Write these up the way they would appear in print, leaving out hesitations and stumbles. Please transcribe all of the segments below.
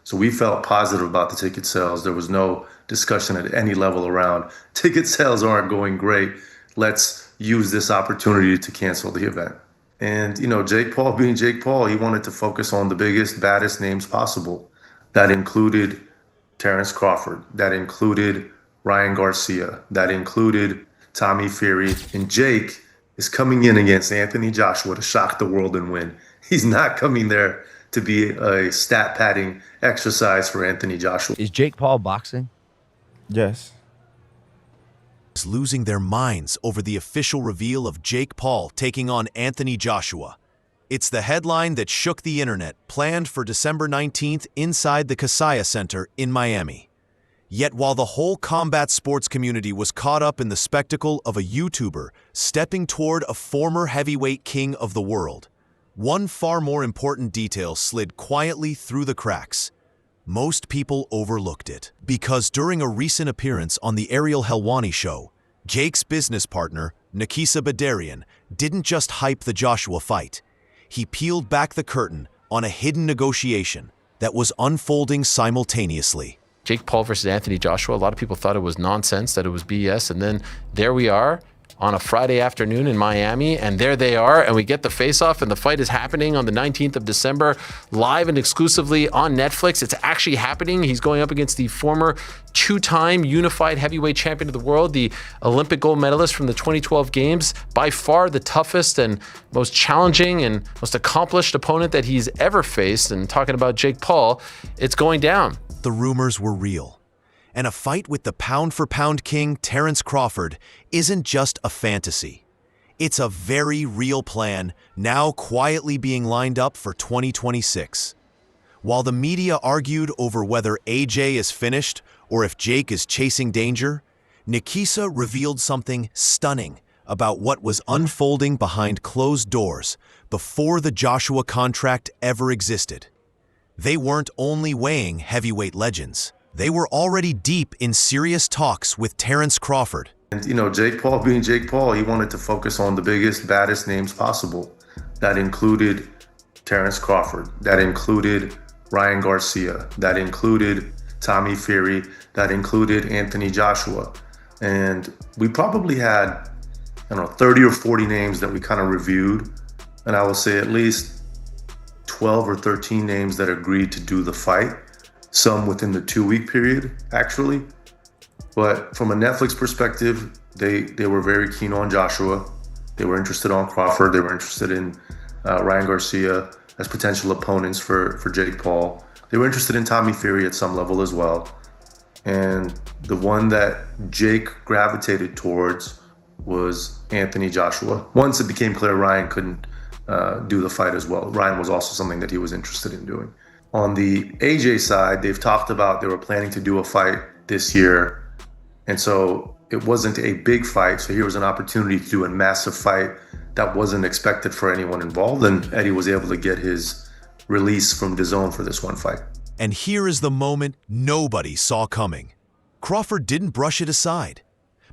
So we felt positive about the ticket sales. There was no discussion at any level around ticket sales aren't going great. Let's use this opportunity to cancel the event. And, Jake Paul being Jake Paul, he wanted to focus on the biggest, baddest names possible. That included Terence Crawford. That included Ryan Garcia. That included Tommy Fury. And Jake is coming in against Anthony Joshua to shock the world and win. He's not coming there to be a stat padding exercise for Anthony Joshua. Is Jake Paul boxing? Yes. Losing their minds over the official reveal of Jake Paul taking on Anthony Joshua. It's the headline that shook the internet, planned for December 19th inside the Nakisa Center in Miami. Yet while the whole combat sports community was caught up in the spectacle of a YouTuber stepping toward a former heavyweight king of the world, one far more important detail slid quietly through the cracks. Most people overlooked it, because during a recent appearance on the Ariel Helwani show, Jake's business partner, Nakisa Bidarian, didn't just hype the Joshua fight. He peeled back the curtain on a hidden negotiation that was unfolding simultaneously. Jake Paul versus Anthony Joshua, a lot of people thought it was nonsense, that it was BS, and then there we are on a Friday afternoon in Miami, and there they are, and we get the face-off, and the fight is happening on the 19th of December, live and exclusively on Netflix. It's actually happening. He's going up against the former two-time unified heavyweight champion of the world, the Olympic gold medalist from the 2012 Games, by far the toughest and most challenging and most accomplished opponent that he's ever faced. And talking about Jake Paul, it's going down. The rumors were real. And a fight with the pound-for-pound king, Terence Crawford, isn't just a fantasy. It's a very real plan, now quietly being lined up for 2026. While the media argued over whether AJ is finished or if Jake is chasing danger, Nakisa revealed something stunning about what was unfolding behind closed doors before the Joshua contract ever existed. They weren't only weighing heavyweight legends. They were already deep in serious talks with Terence Crawford. And, Jake Paul being Jake Paul, he wanted to focus on the biggest, baddest names possible. That included Terence Crawford. That included Ryan Garcia. That included Tommy Fury. That included Anthony Joshua. And we probably had, 30 or 40 names that we kind of reviewed. And I will say at least 12 or 13 names that agreed to do the fight. Some within the 2-week period, actually. But from a Netflix perspective, they were very keen on Joshua. They were interested on Crawford. They were interested in Ryan Garcia as potential opponents for Jake Paul. They were interested in Tommy Fury at some level as well. And the one that Jake gravitated towards was Anthony Joshua. Once it became clear Ryan couldn't do the fight as well. Ryan was also something that he was interested in doing. On the AJ side, they've talked about they were planning to do a fight this year. And so it wasn't a big fight. So here was an opportunity to do a massive fight that wasn't expected for anyone involved. And Eddie was able to get his release from DAZN for this one fight. And here is the moment nobody saw coming. Crawford didn't brush it aside.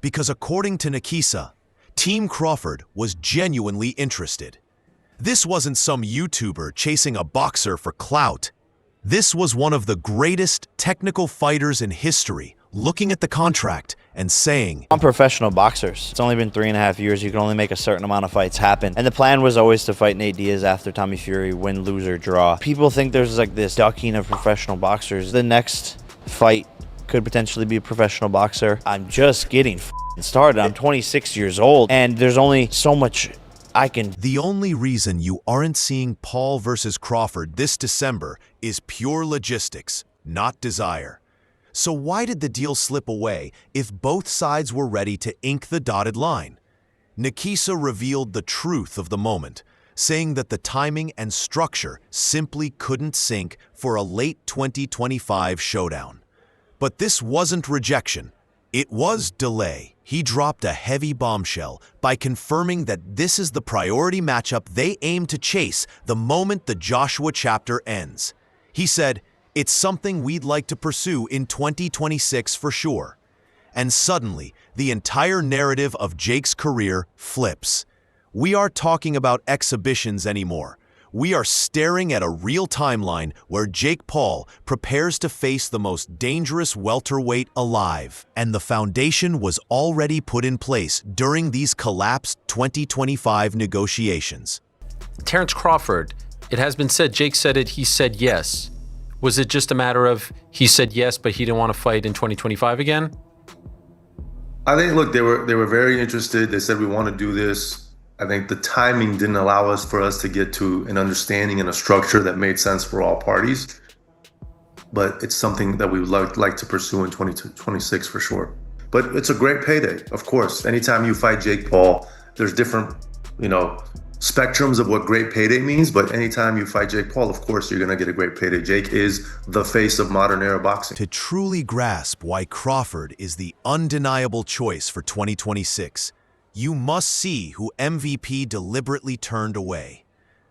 Because according to Nakisa, Team Crawford was genuinely interested. This wasn't some YouTuber chasing a boxer for clout. This was one of the greatest technical fighters in history, looking at the contract and saying, I'm professional boxers. It's only been 3.5 years. You can only make a certain amount of fights happen. And the plan was always to fight Nate Diaz after Tommy Fury, win, lose, or draw. People think there's like this ducking of professional boxers. The next fight could potentially be a professional boxer. I'm just getting started. I'm 26 years old, and there's only so much I can. The only reason you aren't seeing Paul versus Crawford this December is pure logistics, not desire. So why did the deal slip away if both sides were ready to ink the dotted line? Nakisa revealed the truth of the moment, saying that the timing and structure simply couldn't sync for a late 2025 showdown. But this wasn't rejection. It was delay. He dropped a heavy bombshell by confirming that this is the priority matchup they aim to chase the moment the Joshua chapter ends. He said, "It's something we'd like to pursue in 2026 for sure." And suddenly, the entire narrative of Jake's career flips. We aren't talking about exhibitions anymore. we are staring at a real timeline where Jake Paul prepares to face the most dangerous welterweight alive, and the foundation was already put in place during these collapsed 2025 negotiations. Terence Crawford, it has been said, Jake said it, he said yes. Was it just a matter of he said yes, but he didn't want to fight in 2025 again? I think, look, they were very interested. They said, we want to do this. I think the timing didn't allow us to get to an understanding and a structure that made sense for all parties. But it's something that we would like to pursue in 2026 for sure. But it's a great payday, of course. Anytime you fight Jake Paul, there's different, spectrums of what great payday means. But anytime you fight Jake Paul, of course, you're going to get a great payday. Jake is the face of modern era boxing. To truly grasp why Crawford is the undeniable choice for 2026, you must see who MVP deliberately turned away.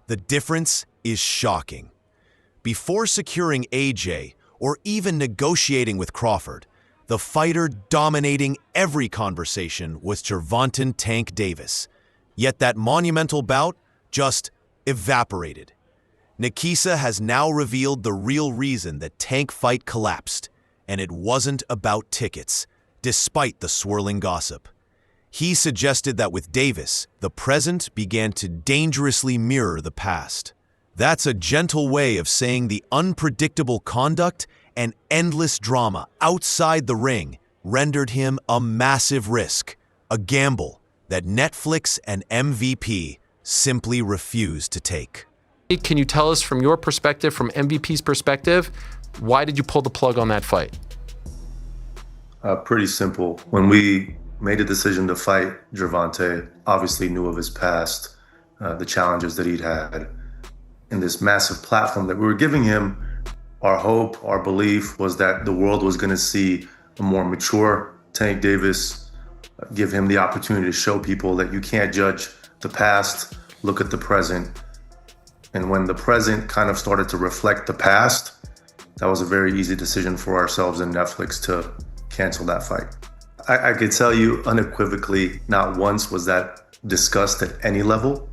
The difference is shocking. Before securing AJ or even negotiating with Crawford, the fighter dominating every conversation was Gervonta "Tank" Davis. Yet that monumental bout just evaporated. Nakisa has now revealed the real reason that Tank fight collapsed, and it wasn't about tickets, despite the swirling gossip. He suggested that with Davis, the present began to dangerously mirror the past. That's a gentle way of saying the unpredictable conduct and endless drama outside the ring rendered him a massive risk, a gamble that Netflix and MVP simply refused to take. Can you tell us from your perspective, from MVP's perspective, why did you pull the plug on that fight? Pretty simple. When we made a decision to fight Gervonta, obviously knew of his past, the challenges that he'd had, and this massive platform that we were giving him. Our hope, our belief was that the world was going to see a more mature Tank Davis, give him the opportunity to show people that you can't judge the past, look at the present. And when the present kind of started to reflect the past, that was a very easy decision for ourselves and Netflix to cancel that fight. I could tell you unequivocally, not once was that discussed at any level.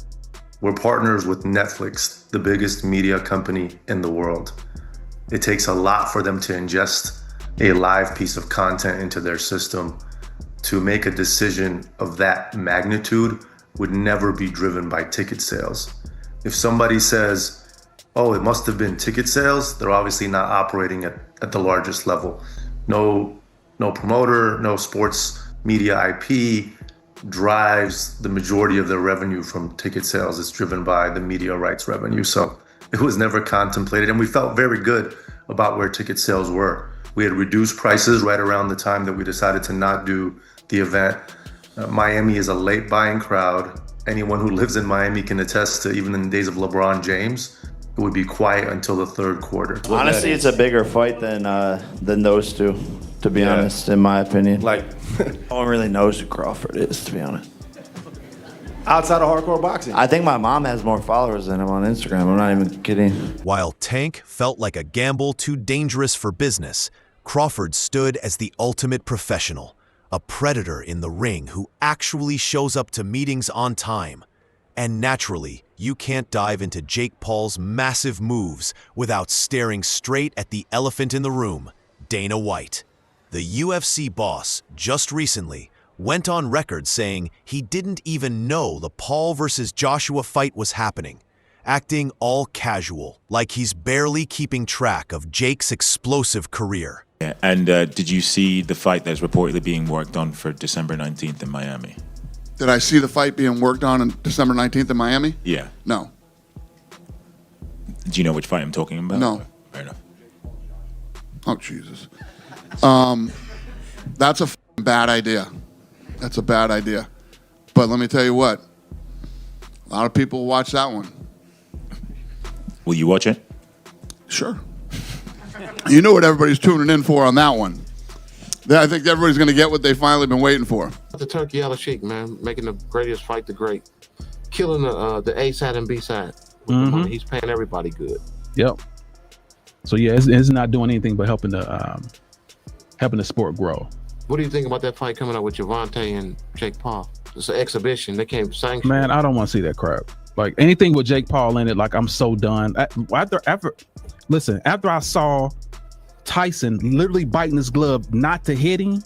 We're partners with Netflix, the biggest media company in the world. It takes a lot for them to ingest a live piece of content into their system. To make a decision of that magnitude would never be driven by ticket sales. If somebody says, oh, it must have been ticket sales, they're obviously not operating at the largest level. No promoter, no sports media IP drives the majority of their revenue from ticket sales. It's driven by the media rights revenue. So it was never contemplated. And we felt very good about where ticket sales were. We had reduced prices right around the time that we decided to not do the event. Miami is a late buying crowd. Anyone who lives in Miami can attest to, even in the days of LeBron James, it would be quiet until the third quarter. Honestly, it's a bigger fight than those two, to be honest, in my opinion. Like, no one really knows who Crawford is, to be honest. outside of hardcore boxing. I think my mom has more followers than him on Instagram. I'm not even kidding. While Tank felt like a gamble too dangerous for business, Crawford stood as the ultimate professional, a predator in the ring who actually shows up to meetings on time. And naturally, you can't dive into Jake Paul's massive moves without staring straight at the elephant in the room, Dana White. The UFC boss just recently went on record saying he didn't even know the Paul versus Joshua fight was happening, acting all casual, like he's barely keeping track of Jake's explosive career. Yeah, and did you see the fight that's reportedly being worked on for December 19th in Miami? Did I see the fight being worked on December 19th in Miami? Yeah. No. Do you know which fight I'm talking about? No. Fair enough. Oh, Jesus. That's a bad idea. That's a bad idea. But let me tell you what. A lot of people watch that one. Will you watch it? Sure. You know what everybody's tuning in for on that one. I think everybody's going to get what they've finally been waiting for. The Turkey Al Sheik, man, making the greatest fight the great. Killing the A side and B side. With the money. He's paying everybody good. Yep. So yeah, it's not doing anything but helping the sport grow. What do you think about that fight coming up with Gervonta and Jake Paul? It's an exhibition. They can't sanction. Man, I don't want to see that crap. Like anything with Jake Paul in it, like I'm so done. After I saw Tyson literally biting his glove not to hit him,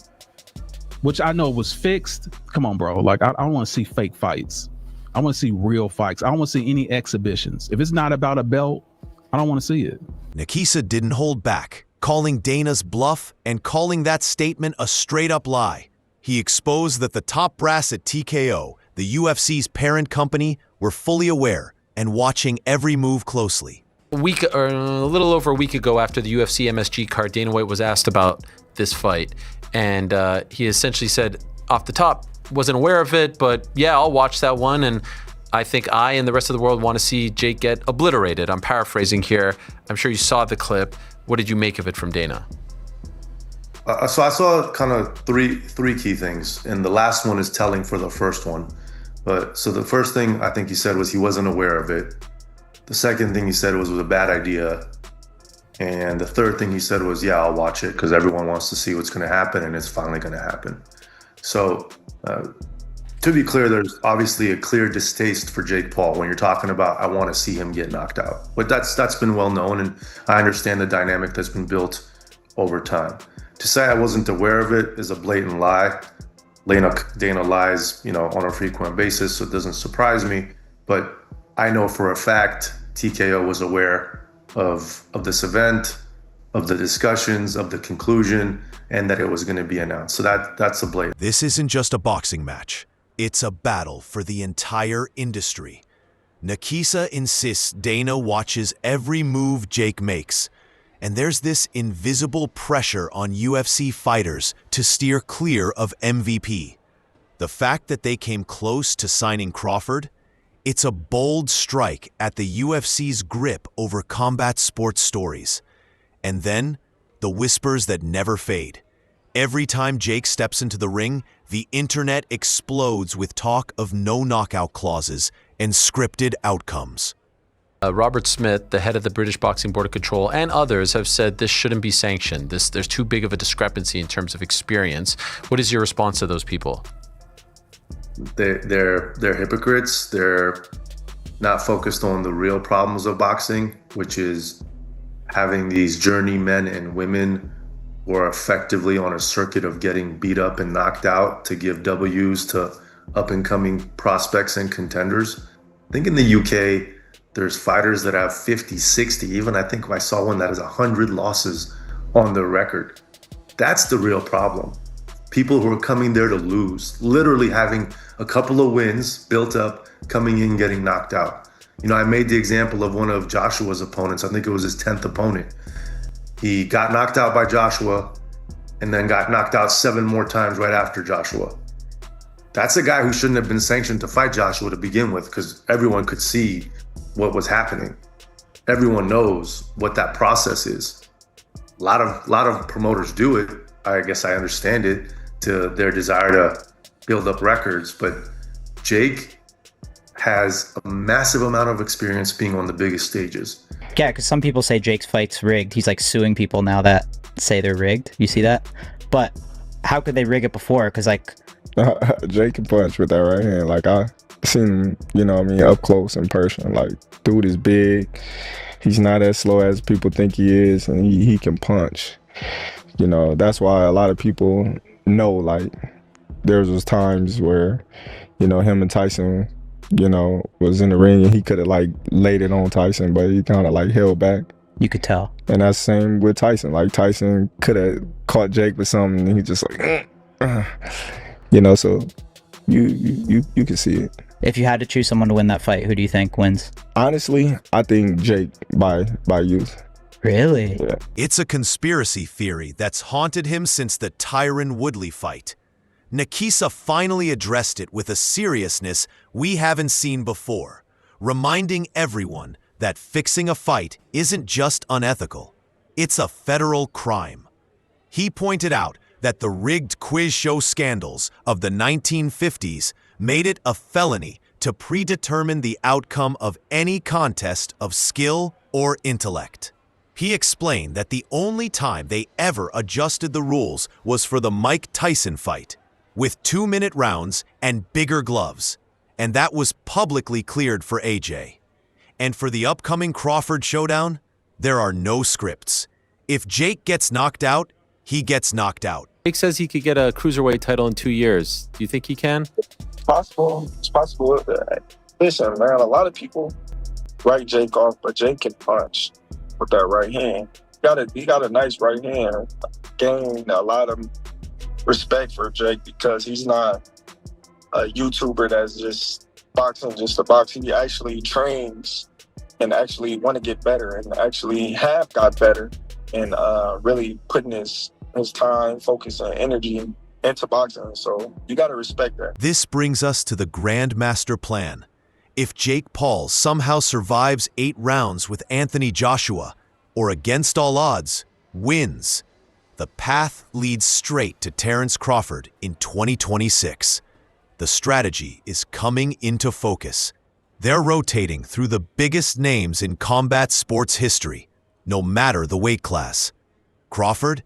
which I know was fixed. Come on, bro. Like I don't want to see fake fights. I want to see real fights. I don't want to see any exhibitions. If it's not about a belt, I don't want to see it. Nakisa didn't hold back, calling Dana's bluff and calling that statement a straight-up lie. He exposed that the top brass at TKO, the UFC's parent company, were fully aware and watching every move closely. A little over a week ago, after the UFC MSG card, Dana White was asked about this fight, and he essentially said, off the top, wasn't aware of it, but yeah, I'll watch that one, and I think I and the rest of the world want to see Jake get obliterated. I'm paraphrasing here. I'm sure you saw the clip. What did you make of it from Dana? So I saw kind of three key things, and the last one is telling for the first one. So the first thing I think he said was he wasn't aware of it. The second thing he said was a bad idea. And the third thing he said was, yeah, I'll watch it because everyone wants to see what's going to happen, and it's finally going to happen. So to be clear, there's obviously a clear distaste for Jake Paul when you're talking about, I want to see him get knocked out. But that's been well known, and I understand the dynamic that's been built over time. To say I wasn't aware of it is a blatant lie. Dana lies, on a frequent basis, so it doesn't surprise me. But I know for a fact TKO was aware of this event, of the discussions, of the conclusion, and that it was going to be announced. So that's a blatant. This isn't just a boxing match. It's a battle for the entire industry. Nakisa insists Dana watches every move Jake makes. And there's this invisible pressure on UFC fighters to steer clear of MVP. The fact that they came close to signing Crawford, it's a bold strike at the UFC's grip over combat sports stories. And then, the whispers that never fade. Every time Jake steps into the ring, the internet explodes with talk of no knockout clauses and scripted outcomes. Robert Smith, the head of the British Boxing Board of Control, and others have said this shouldn't be sanctioned. There's too big of a discrepancy in terms of experience. What is your response to those people? They're hypocrites. They're not focused on the real problems of boxing, which is having these journeymen and women who are effectively on a circuit of getting beat up and knocked out to give W's to up-and-coming prospects and contenders. I think in the UK, there's fighters that have 50, 60, even I think I saw one that has 100 losses on their record. That's the real problem. People who are coming there to lose, literally having a couple of wins built up, coming in, getting knocked out. I made the example of one of Joshua's opponents. I think it was his 10th opponent. He got knocked out by Joshua and then got knocked out 7 more times right after Joshua. That's a guy who shouldn't have been sanctioned to fight Joshua to begin with, because everyone could see what was happening. Everyone knows what that process is. A lot of promoters do it. I guess I understand it, to their desire to build up records, but Jake has a massive amount of experience being on the biggest stages. Yeah, because some people say Jake's fight's rigged. He's like suing people now that say they're rigged. You see that? But how could they rig it before? Because Jake can punch with that right hand. Like, I seen him, up close in person. Like, dude is big. He's not as slow as people think he is, and he can punch. That's why a lot of people know, like, there was times where, him and Tyson, was in the ring and he could have, like, laid it on Tyson, but he kind of, like, held back. You could tell. And that's the same with Tyson. Like, Tyson could have caught Jake with something and he just like, so you can see it. If you had to choose someone to win that fight, who do you think wins? Honestly, I think Jake by youth. Really? Yeah. It's a conspiracy theory that's haunted him since the Tyron Woodley fight. Nakisa finally addressed it with a seriousness we haven't seen before, reminding everyone that fixing a fight isn't just unethical, it's a federal crime. He pointed out that the rigged quiz show scandals of the 1950s made it a felony to predetermine the outcome of any contest of skill or intellect. He explained that the only time they ever adjusted the rules was for the Mike Tyson fight, with 2-minute rounds and bigger gloves. and that was publicly cleared for AJ. And for the upcoming Crawford showdown, there are no scripts. If Jake gets knocked out, he gets knocked out. Jake says he could get a cruiserweight title in 2 years. Do you think he can? It's possible. It's possible. Listen, man, a lot of people write Jake off, but Jake can punch with that right hand. He got a nice right hand. Gained a lot of respect for Jake because he's not a YouTuber that's just boxing just to box. He actually trains and actually want to get better and actually have got better and really putting his time, focus, and energy into boxing. So you got to respect that. This brings us to the Grandmaster plan. If Jake Paul somehow survives 8 rounds with Anthony Joshua, or against all odds, wins, the path leads straight to Terence Crawford in 2026. The strategy is coming into focus. They're rotating through the biggest names in combat sports history, no matter the weight class. Crawford,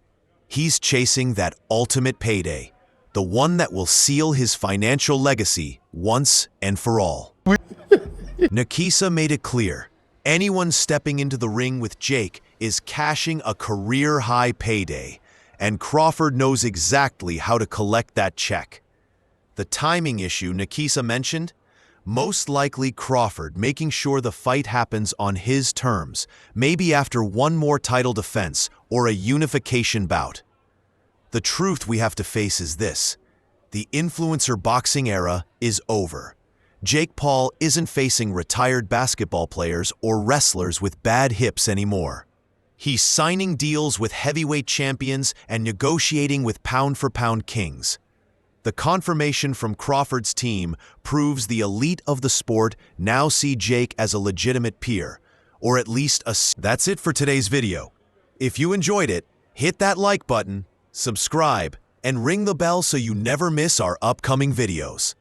he's chasing that ultimate payday, the one that will seal his financial legacy once and for all. Nakisa made it clear, anyone stepping into the ring with Jake is cashing a career-high payday, and Crawford knows exactly how to collect that check. The timing issue Nakisa mentioned, most likely Crawford making sure the fight happens on his terms, maybe after one more title defense or a unification bout. The truth we have to face is this: the influencer boxing era is over. Jake Paul isn't facing retired basketball players or wrestlers with bad hips anymore. He's signing deals with heavyweight champions and negotiating with pound-for-pound kings. The confirmation from Crawford's team proves the elite of the sport now see Jake as a legitimate peer, or at least a... That's it for today's video. If you enjoyed it, hit that like button, subscribe, and ring the bell so you never miss our upcoming videos.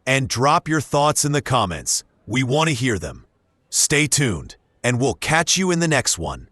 And drop your thoughts in the comments. We want to hear them. Stay tuned, and we'll catch you in the next one.